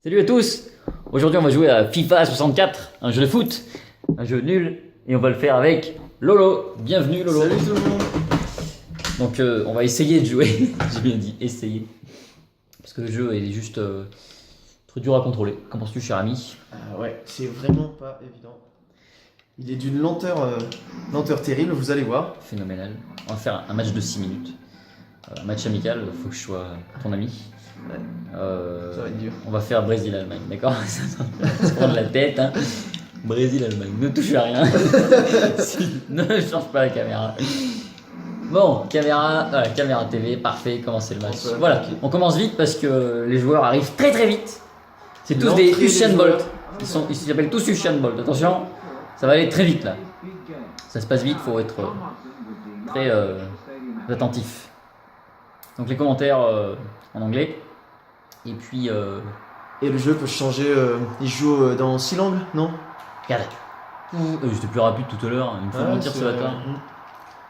Salut à tous. Aujourd'hui on va jouer à FIFA 64, un jeu de foot, un jeu nul, et on va le faire avec Lolo. Bienvenue Lolo. Salut tout le monde. Donc on va essayer de jouer, j'ai bien dit essayer, parce que le jeu est juste très dur à contrôler. Qu'en penses-tu cher ami? Ouais, c'est vraiment pas évident. Il est d'une lenteur terrible, vous allez voir. Phénoménal. On va faire un match de 6 minutes. Un match amical, faut que je sois ton ami. Ouais. Ça va être dur. On va faire Brésil-Allemagne, d'accord? Ça va se prendre la tête, hein. Brésil-Allemagne, ne touche à rien. Ne change pas la caméra. Bon, caméra TV, parfait, commencez le match. Voilà, on commence vite parce que les joueurs arrivent très très vite. C'est tous des Usain Bolt. Ils s'appellent tous Usain Bolt. Attention, ça va aller très vite là. Ça se passe vite, faut être très attentif. Donc les commentaires en anglais. Et puis, Et le jeu peut changer. Il joue dans 6 langues, non? regarde. J'étais plus rapide tout à l'heure, il me faut mentir ce matin.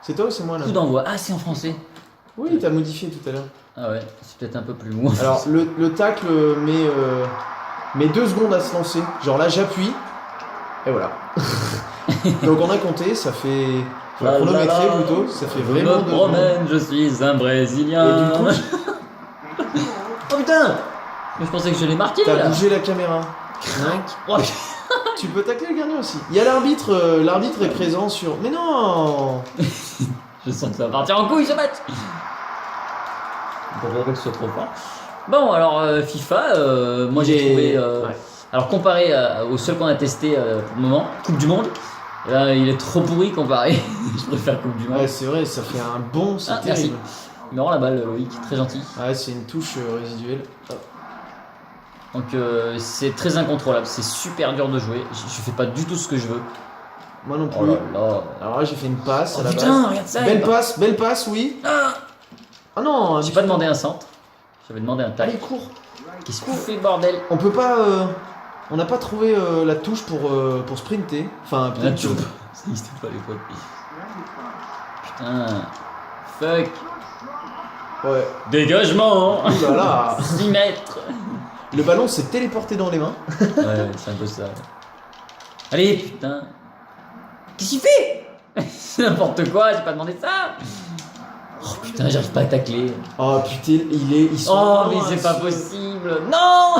C'est toi ou c'est moi là? Coup d'envoi. Ah, c'est en français. Oui, t'as modifié tout à l'heure. Ah ouais, c'est peut-être un peu plus mou. Alors, le tacle met 2 secondes à se lancer. Genre là, j'appuie. Et voilà. Donc on a compté, ça fait. Faut chronométrer plutôt, ça fait Je vraiment me 2 promène, je suis un Brésilien. Et du coup, Oh putain! Mais je pensais que je l'ai marqué t'as là. bougé la caméra. Oh, Tu peux tacler le gardien aussi. Il y a l'arbitre, l'arbitre est présent sur. Mais non! je sens que ça va partir en couille ce match. Pour pas que ce soit trop fort. Bon, alors FIFA, moi j'ai trouvé. Ouais. Alors comparé au seul qu'on a testé pour le moment, Coupe du Monde, là il est trop pourri comparé. Je préfère Coupe du Monde. Ouais, c'est vrai, ça fait un bon, c'est Ah, merci. terrible. Il me rend la balle, Loïc, très gentil. Ouais, c'est une touche résiduelle. Donc c'est très incontrôlable, c'est super dur de jouer. Je fais pas du tout ce que je veux. Moi non Oh plus. là là. Alors là, j'ai fait une passe Oh à la putain, base. regarde ça. Belle passe, oui. Ah non, J'ai pas demandé un centre, j'avais demandé un tac. Allez, cours. Qu'est-ce que tu fais, bordel? On peut pas. On n'a pas trouvé la touche pour sprinter. Enfin, La peut-être. touche. Ça n'existait pas à l'époque. Putain. Fuck. Ouais. Dégagement. Oh là là. 6 mètres. Le ballon s'est téléporté dans les mains. Ouais, c'est un peu ça. Allez, putain. Qu'est-ce qu'il fait? C'est n'importe quoi, j'ai pas demandé ça. Oh putain, j'arrive pas à tacler. Oh putain, ils sont. Oh, mais loin, c'est pas ceux- possible. Non.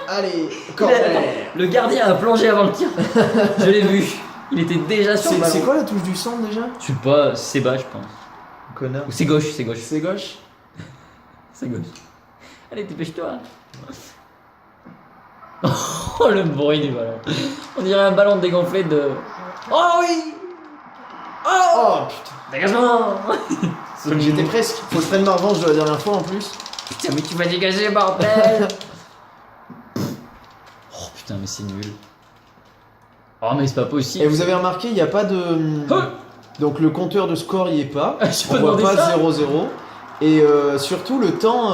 Allez, Attends, corner. le gardien a plongé avant le tir. Je l'ai vu. Il était déjà sur le ballon. C'est quoi la touche du centre déjà? Je sais pas, c'est bas, je pense. Connard. Ou c'est gauche, c'est gauche. C'est gauche? C'est gauche. Allez, dépêche-toi. Oh, le bruit du ballon. On dirait un ballon dégonflé de. Oh oui. Oh putain. Dégagement. J'étais presque. Faut que je prenne ma revanche de la dernière fois en plus. Putain, mais tu vas dégager, bordel. Oh putain, mais c'est nul. Oh, mais c'est pas possible. Et vous avez remarqué, il n'y a pas de. Hein? Donc le compteur de score y est pas. J'ai On pas voit demandé pas ça. 0-0. Et surtout le temps.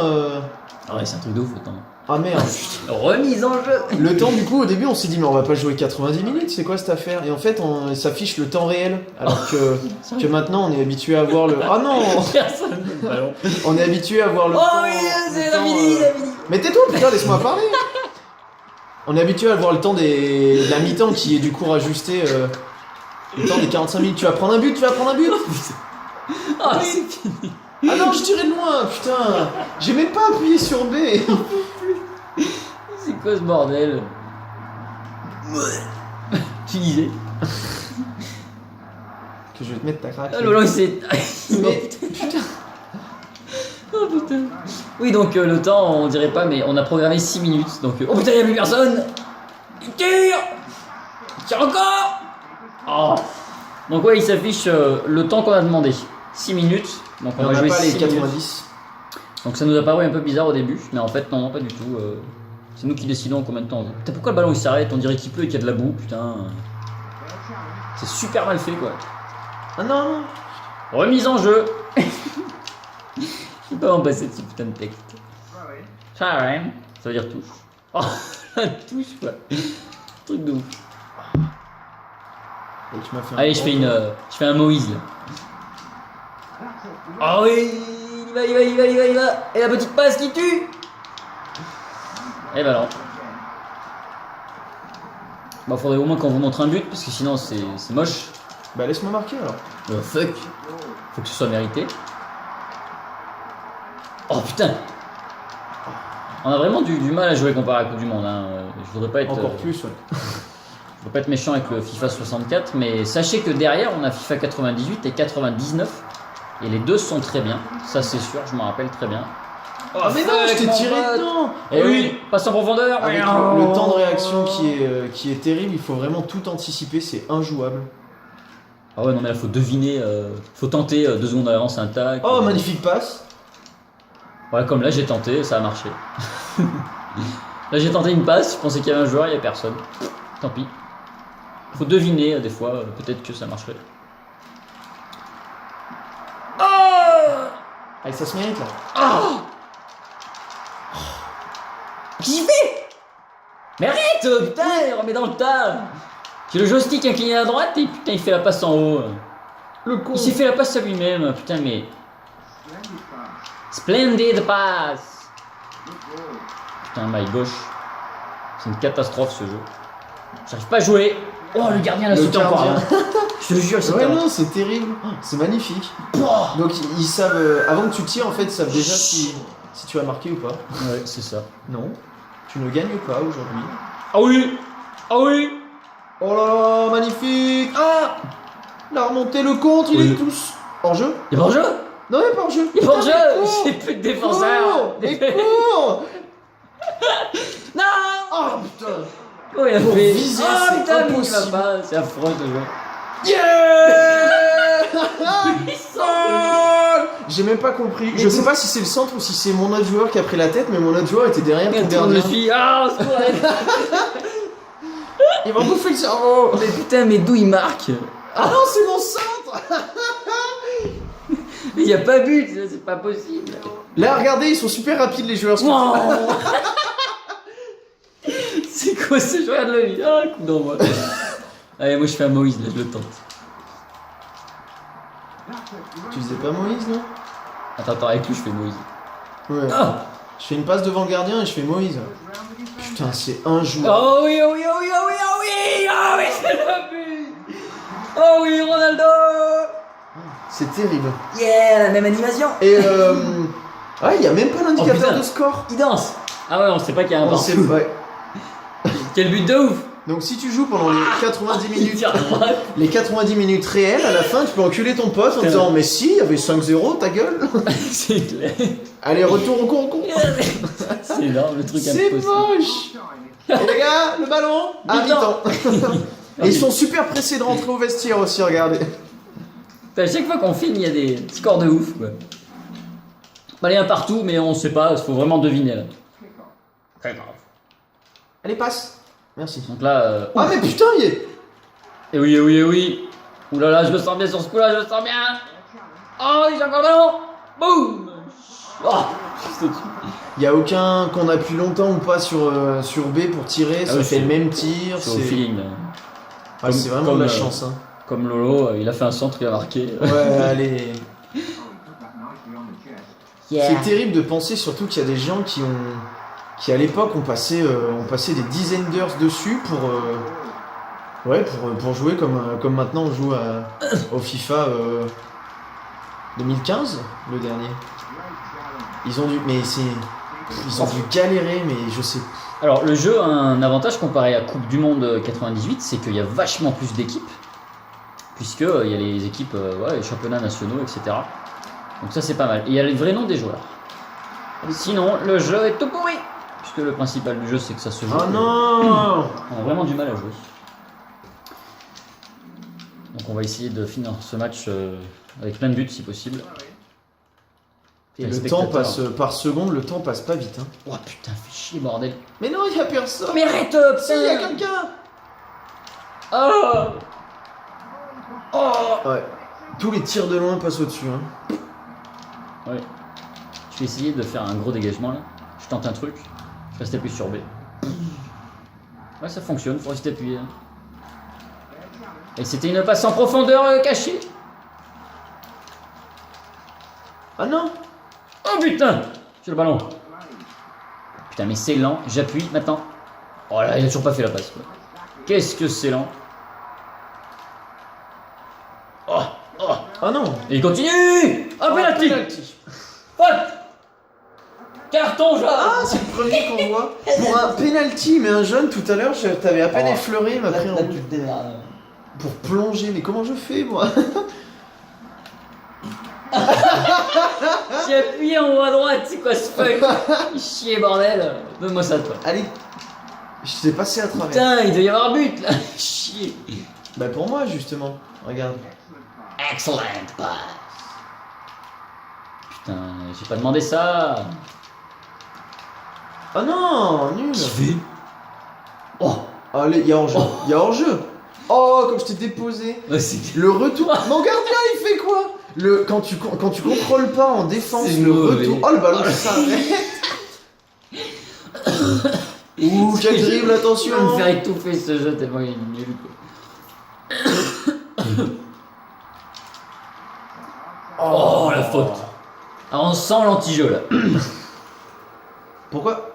Ah ouais, c'est un truc de ouf, attends. Ah merde. Remise en jeu. Le temps, du coup, au début, on s'est dit, mais on va pas jouer 90 minutes, c'est quoi cette affaire? Et en fait, on s'affiche le temps réel. Alors que maintenant, on est habitué à voir le. Ah non! Personne n'a le ballon. On est habitué à voir le Oh temps. oui, le c'est temps, Davidi, Davidi. Mais tais-toi, putain, laisse-moi parler! On est habitué à voir le temps de la mi-temps qui est du coup rajusté. Le temps des 45 minutes. Tu vas prendre un but, tu vas prendre un but! Ah, c'est fini. Ah non, je tirais de loin, putain! J'ai même pas appuyé sur B! C'est quoi ce bordel? Tu disais? Que je vais te mettre ta craque. Ah, le ballon il s'est. Mais putain! Oh putain. Oui, donc le temps, on dirait pas, mais on a programmé 6 minutes. Donc. Oh putain, il y a plus personne! Il tire! Il tire encore! Oh. Donc, ouais, il s'affiche le temps qu'on a demandé. 6 minutes. Donc, on On va n'a jouer pas les 6 minutes. 90. Donc, ça nous a paru un peu bizarre au début, mais en fait, non, pas du tout. C'est nous qui décidons combien de temps on veut. Putain, pourquoi le ballon il s'arrête? On dirait qu'il pleut et qu'il y a de la boue, putain. C'est super mal fait quoi. Ah non, non! Remise en jeu. Je peux pas m'en passer de ce putain de texte. Ça veut dire touche. Oh, la touche quoi. Truc de ouf. Et tu m'as fait un Allez, je fais un Moïse là. Ah oui, il va. Et la petite passe qui tue. Eh ben non. Bah, faudrait au moins qu'on vous montre un but, parce que sinon c'est moche. Bah laisse-moi marquer alors. Fuck. Faut que ce soit mérité. Oh putain. On a vraiment du mal à jouer comparé à la Coupe du Monde. Hein. Je voudrais pas être. Encore plus, ouais. Je veux pas être méchant avec le FIFA 64, mais sachez que derrière on a FIFA 98 et 99 et les deux sont très bien, ça c'est sûr, je m'en rappelle très bien. Oh, Ah mais non, je t'ai tiré dedans. Et oui, passe en profondeur. Avec le temps de réaction qui est terrible, il faut vraiment tout anticiper, c'est injouable. Ah ouais non mais là faut deviner, faut tenter 2 secondes d'avance un tac. Oh magnifique passe. Voilà comme là j'ai tenté, ça a marché. Là j'ai tenté une passe, je pensais qu'il y avait un joueur, il n'y a personne. Tant pis. Faut deviner des fois, peut-être que ça marcherait. Oh Allez, ça se mérite là. oh Qu'est-ce qu'il fait? Mais arrête putain, remets dans le tas. J'ai le joystick incliné à droite et putain il fait la passe en haut. Le con. Il s'est fait la passe à lui-même, putain mais... Splendid pass. Putain maille gauche. C'est une catastrophe ce jeu. J'arrive pas à jouer. Oh le gardien l'a sauté encore. Je te jure, c'est Ouais non, c'est terrible. C'est magnifique. Donc ils savent, avant que tu tires en fait, ils savent déjà si tu as marqué ou pas. Ouais, c'est ça. Non, tu ne gagnes pas aujourd'hui. Ah oui. Ah oui. Oh là là, magnifique. Ah, la remontée, le contre, il Oui. est tous hors jeu. Il est hors jeu. Non, il est pas hors jeu. Il est hors jeu. Putain, mais cours. J'ai plus de défenseur. Mais cours. Non. Oh putain. Oh, il a Pour fait... viser, oh, c'est putain, mais il impossible. va pas. C'est affreux ce jeu. Yeah. Il sort. J'ai même pas compris. Je sais pas si c'est le centre ou si c'est mon autre joueur qui a pris la tête, mais mon autre joueur était derrière ton Je gardien. suis... Ah, au secours, allez. Il m'a bouffé le cerveau. Mais putain, mais d'où il marque? Ah non, c'est mon centre. Mais il y a pas but, c'est pas possible. Là, regardez, ils sont super rapides les joueurs. Wow. C'est quoi ce jeu? Regarde le Ah, coup d'envoi. Allez, moi je fais un Moïse, là, je le tente. Tu faisais pas Moïse, non? Attends, avec lui je fais Moïse. Ouais. Ah. Je fais une passe devant le gardien et je fais Moïse. Putain, c'est injouable. Oh oui, oh oui, oh oui, oh oui, oh oui, oh oui, c'est le but. Oh oui, Ronaldo. C'est terrible. Yeah, la même animation. Et ouais, il y a même pas Oh, l'indicateur putain. de score. Il danse. Ah ouais, on sait pas qu'il y a un On sait partout. pas. Quel but de ouf. Donc si tu joues pendant les 90 Il minutes, tire à droite. les 90 minutes réelles, à la fin, tu peux enculer ton pote en Putain. disant mais si, il y avait 5-0, ta gueule. C'est clair. Allez, retour au con. C'est énorme, le truc C'est impossible. moche. Et les gars, le ballon à Mi-temps. mi-temps. Et ils sont super pressés de rentrer au vestiaire aussi, regardez. À chaque fois qu'on filme, il y a des scores de ouf. Quoi. Allez, un partout, mais on sait pas, il faut vraiment deviner là. Très grave. Allez, passe. Merci. Donc là. Ah mais putain, il est... Et oui, et oui, et oui. Ouh là là, je me sens bien sur ce coup-là, je me sens bien. Oh, j'ai encore le ballon. Boum. Oh, juste au-dessus. Il y a aucun qu'on appuie longtemps ou pas sur B pour tirer, ça oui, fait c'est- le même tir. C'est au feeling. Là. Ah, c'est vraiment comme, de la chance. Hein. Comme Lolo, il a fait un centre, il a marqué. Ouais, allez. Yeah. C'est terrible de penser surtout qu'il y a des gens qui à l'époque ont passé des dizaines d'heures dessus pour jouer comme maintenant on joue au FIFA 2015, le dernier. Ils ont dû galérer, mais je sais. Alors, le jeu a un avantage comparé à Coupe du Monde 98, c'est qu'il y a vachement plus d'équipes, puisqu'il y a les équipes, les championnats nationaux, etc. Donc ça, c'est pas mal. Et il y a les vrais noms des joueurs. Sinon, le jeu est tout pourri, puisque le principal du jeu, c'est que ça se joue. Ah non. On a vraiment du mal à jouer. Donc on va essayer de finir ce match avec plein de buts, si possible. Et Les le spectateurs. temps passe par seconde, le temps passe pas vite. Hein. Oh putain, fais chier, bordel. Mais non, il y a personne. Mais arrête, Si, il y a quelqu'un. Oh. Oh. Ouais. Tous les tirs de loin passent au-dessus. Hein. Ouais. Je vais essayer de faire un gros dégagement là. Je tente un truc. Je reste appuyé sur B. Ouais, ça fonctionne, faut rester appuyé. Hein. Et c'était une passe en profondeur cachée. Ah non. Oh putain, j'ai le ballon. Putain, mais c'est lent. J'appuie maintenant. Oh là, il a toujours pas fait la passe. Quoi. Qu'est-ce que c'est lent. Oh, oh. Ah non. Et il continue. Oh, penalty. Faute. Carton jaune. Ah, c'est le premier qu'on voit. Pour un penalty, mais un jeune tout à l'heure, t'avais à peine effleuré, il m'a pris en rouge. Pour plonger, mais comment je fais moi? J'ai appuyé en haut à droite, c'est quoi ce fuck? Chier bordel. Donne-moi ça toi. Allez, je t'ai passé à travers. Putain, il doit y avoir but là. Chier. Bah pour moi justement, regarde. Excellent pass. Putain, j'ai pas demandé ça. Ah non, nul. Qui fait? Oh. Allez, il y a hors-jeu. Il y a hors-jeu. Oh, comme je t'ai déposé. Ouais, c'est... Le retour. Mon gardien, il fait quoi? Quand tu contrôles pas en défense, C'est le mauvais. retour. Oh, le ballon s'arrête. Ouh, quel dribble, Tu vas me attention. faire étouffer ce jeu tellement il est nul quoi. Oh la faute. Alors on sent l'anti-jeu là. Pourquoi?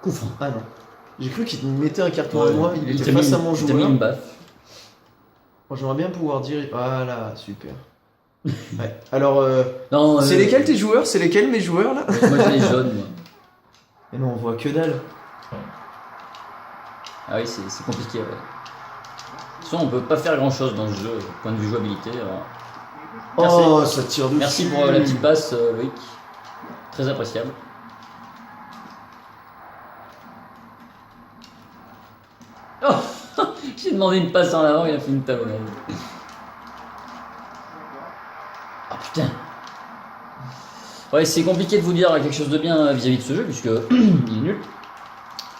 Coup franc. Ah non. J'ai cru qu'il me mettait un carton à moi, il était t'a face mis- à mon il t'a mis joueur. une baffe. Moi, j'aimerais bien pouvoir dire. Voilà, super. Ouais. Alors, Non, c'est lesquels tes joueurs? C'est lesquels mes joueurs là? Moi j'ai les jaunes moi. Mais non, on voit que dalle. Ah oui c'est compliqué ouais. De toute façon on peut pas faire grand chose dans ce jeu, point de vue jouabilité. Alors... Merci. Oh, ça tire dessus. Merci pour la petite passe Loïc. Très appréciable. Oh j'ai demandé une passe en avant, il a fait une talonnade. Ah putain. Ouais c'est compliqué de vous dire quelque chose de bien vis-à-vis de ce jeu puisque il est nul.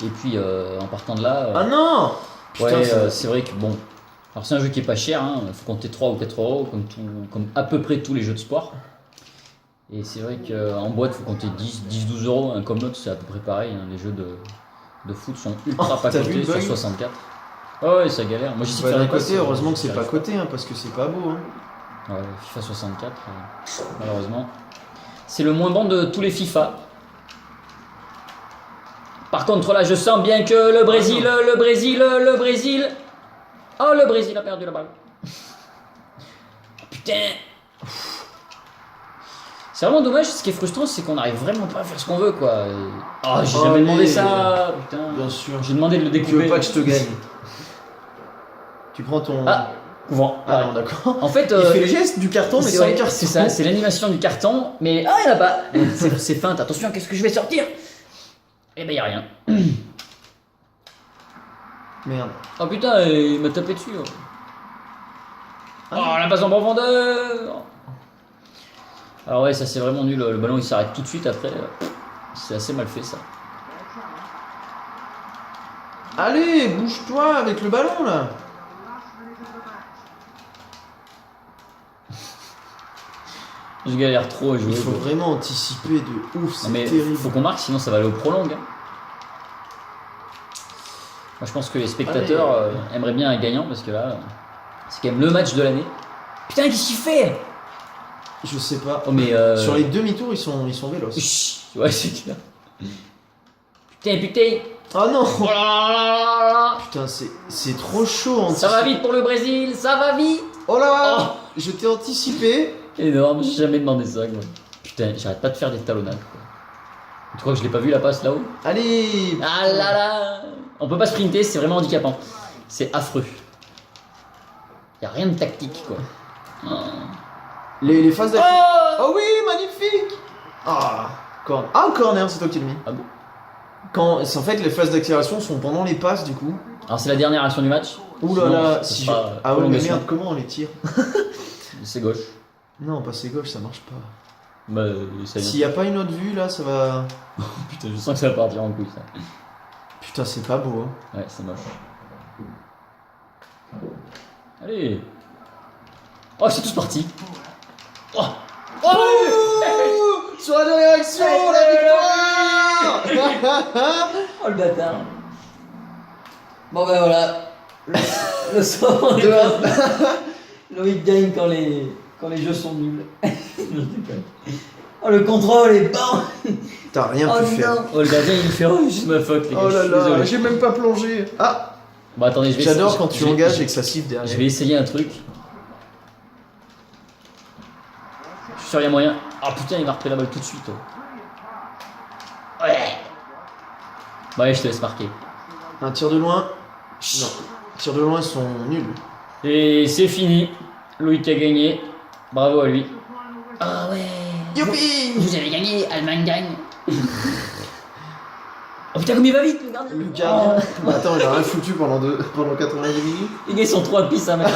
Et puis en partant de là... Ah non. Putain, ouais ça- c'est vrai que bon... Alors c'est un jeu qui est pas cher, hein, faut compter 3 ou 4 euros comme à peu près tous les jeux de sport. Et c'est vrai qu'en boîte faut compter 10-12 euros, hein, comme l'autre c'est à peu près pareil, hein, les jeux de foot sont ultra Oh, pas t'as vu cotés le sur bug 64. Ouais ça galère, moi j'y sais Bah, faire d'un des passes, côté, heureusement que j'y c'est pas arrive coté, hein, parce que c'est pas beau. Hein. Ouais, FIFA 64, malheureusement. C'est le moins bon de tous les FIFA. Par contre là je sens bien que le Brésil... Oh le Brésil a perdu la balle. Putain. C'est vraiment dommage, ce qui est frustrant c'est qu'on n'arrive vraiment pas à faire ce qu'on veut quoi. Oh j'ai jamais demandé mais- ça, putain. Bien sûr. J'ai demandé de le Tu veux découper. pas que je te gagne. Tu prends ton. Ah, couvrant. Ah non, d'accord. En fait, Il fait le geste du carton, mais c'est sans vrai, carton. c'est ça, c'est l'animation du carton, mais ah il y en a pas. C'est feinte, attention, qu'est-ce que je vais sortir? Eh ben y a rien. Merde. Oh putain, il m'a tapé dessus. Oh, Ah. la passe en profondeur. Alors ouais, ça c'est vraiment nul, le ballon il s'arrête tout de suite après. C'est assez mal fait ça. Allez, bouge-toi avec le ballon là. Je galère trop à jouer. Il faut quoi. vraiment anticiper de ouf, Non c'est mais terrible. faut qu'on marque sinon ça va aller au prolong. Hein. Moi je pense que les spectateurs aimeraient bien un gagnant parce que là c'est quand même le match de l'année. Putain qu'est-ce qu'il fait? Je sais pas. Oh mais Sur les demi-tours, ils sont véloces. Chut, ouais c'est clair. Putain. Ah non. Oh là là là. Putain, c'est trop chaud. Ça va vite pour le Brésil, ça va vite. Oh là. Oh. Je t'ai anticipé. Énorme, j'ai jamais demandé ça quoi. Putain, j'arrête pas de faire des talonnades quoi. Tu crois que je l'ai pas vu la passe là-haut? Allez. Ah là là. On peut pas sprinter, c'est vraiment handicapant. C'est affreux. Y a rien de tactique quoi. Oh. Les phases d'action. Oh Oh oui, magnifique. Ah, corner. Ah, corner, c'est toi qui l'as mis. Ah bon. En fait, les phases d'accélération sont pendant les passes du coup. Alors c'est la dernière action du match. Ouh là Sinon, là, ce si sera je... Ah ouais, mais prolongation. merde, comment on les tire? C'est gauche. Non, passer gauche, ça marche pas. Bah ça S'il y a pas une autre vue là, ça va. Putain, je sens que ça va partir en couille ça. Putain, c'est pas beau. Hein. Ouais, c'est moche. Allez. Oh, c'est tous parti. Oh. Oh, Oh, sur la dernière action, la victoire. oh le bâtard. Bon ben voilà. Le sort est 2-1. Loïc gagne quand les jeux sont nuls. Non, je déconne. Oh le contrôle est bon. T'as rien Oh pu faire. non. Oh le gardien il fait oh c'est ma faute les gars. Oh je là suis là, désolé. j'ai même pas plongé. Ah, Bon, attendez, je vais J'adore essayer- quand tu je vais- engages et que ça siffle derrière. Je vais essayer un truc. Je suis sûr, il y a moyen. Ah putain, il m'a repris la balle tout de suite. Ouais. Bon, allez, je te laisse marquer. Un tir de loin. Non. Tir de loin, ils sont nuls. Et c'est fini. Loïc a gagné. Bravo à lui. Ah ouais. Youpi! Vous avez gagné, Allemagne gagne. Oh putain, comme il va vite, le gardien. Le gardien. Bah, attends, il a rien foutu pendant 90 minutes. Il gagne son 3 pistes, hein, mec.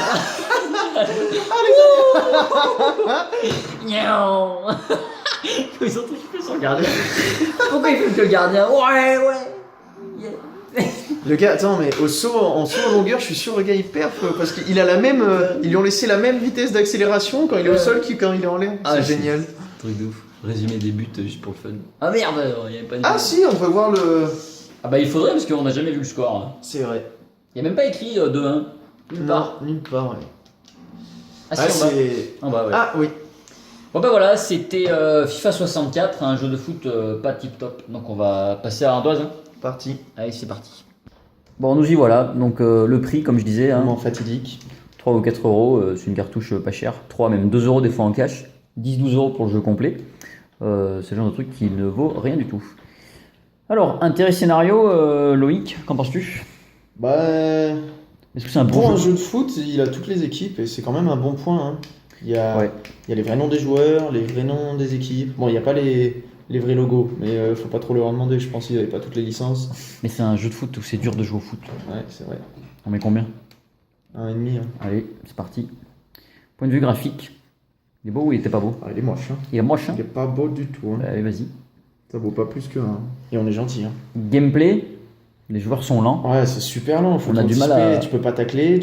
Niao. Ils ont tous fait son gardien. Pourquoi il fait que le gardien? Ouais. Le gars, attends, mais en saut en longueur, je suis sûr le gars il perf parce qu'il a la même. Ils lui ont laissé la même vitesse d'accélération quand il est au sol que quand il est en l'air. Ah, C'est génial. Truc de ouf. Résumé des buts juste pour le fun. Ah merde, il y avait pas de. Ah si, on peut voir le. Ah bah il faudrait parce qu'on n'a jamais vu le score. Hein. C'est vrai. Il n'y a même pas écrit 2-1. Nulle part. Non, nulle part, ouais. Ah Ah, si, en bas. c'est. En bas, ouais. Ah oui. Bon bah voilà, c'était FIFA 64, un jeu de foot pas tip top. Donc on va passer à Ardoise. Hein. Parti. Allez, c'est parti. Bon, nous y voilà. Donc le prix, comme je disais, hein, Moment fatidique. 3 ou 4 euros, c'est une cartouche pas chère. 3, même 2 euros des fois en cash. 10-12 euros pour le jeu complet. C'est le genre de truc qui ne vaut rien du tout. Alors, intérêt scénario, Loïc, qu'en penses-tu? Bah. Est-ce que c'est un Pour bon un jeu? jeu de foot, il a toutes les équipes et c'est quand même un bon point. Hein. Il y a, Ouais. il y a les vrais noms des joueurs, les vrais noms des équipes. Bon, il n'y a pas les vrais logos, mais faut pas trop leur en demander. Je pense qu'ils n'avaient pas toutes les licences. Mais c'est un jeu de foot où c'est dur de jouer au foot. Ouais, c'est vrai. On met combien? 1,5. Hein. Allez, c'est parti. Point de vue graphique. Il est beau ou il était pas beau? Ah, il est moche. Hein. Il est moche, hein? Il est pas beau du tout. Hein. Allez, vas-y. Ça vaut pas plus que 1. Et on est gentil. Hein. Gameplay, les joueurs sont lents. Ouais, c'est super lent. Faut On a du mal t'anticiper, à- Tu peux pas tacler.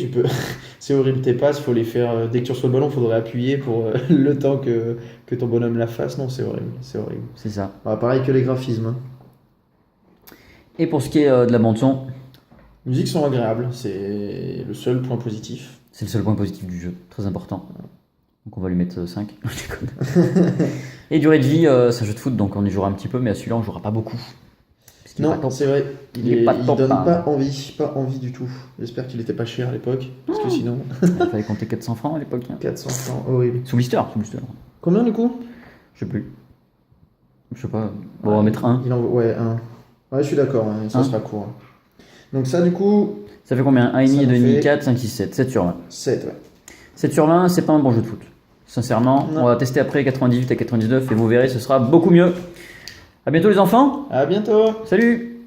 C'est horrible tes passes. Faut les faire. Dès que tu reçois le ballon, faudrait appuyer pour le temps que ton bonhomme la fasse. Non, c'est horrible. C'est horrible. C'est ça. Ah, pareil que les graphismes. Hein. Et pour ce qui est de la bande-son, Les musiques sont agréables. C'est le seul point positif. c'est le seul point positif du jeu. Très important. Donc on va lui mettre 5. Je déconne. Et durée de vie, c'est un jeu de foot, donc on y jouera un petit peu, mais à celui-là, on jouera pas beaucoup. Parce qu'il est pas Non, top. c'est vrai. Il est pas top, donne hein. pas envie. Pas envie du tout. J'espère qu'il était pas cher à l'époque. Parce que sinon, Il fallait compter 400 francs à l'époque. Hein. 400 francs. Horrible. Sous blister, sous blister. Combien du coup? Je sais plus. Je sais pas. Bon, on va mettre 1. Ouais, 1. Ouais, je suis d'accord. Hein, ça Un. sera court. Hein. Donc ça, du coup, Ça fait combien? 1,5, Ça nous 2,5, fait- 4, 5, 6, 7. 7 sur 20. 7, ouais. 7 sur 20, c'est pas un bon jeu de foot. Sincèrement, Non. on va tester après 98 à 99 et vous verrez, ce sera beaucoup mieux. À bientôt les enfants. À bientôt. Salut!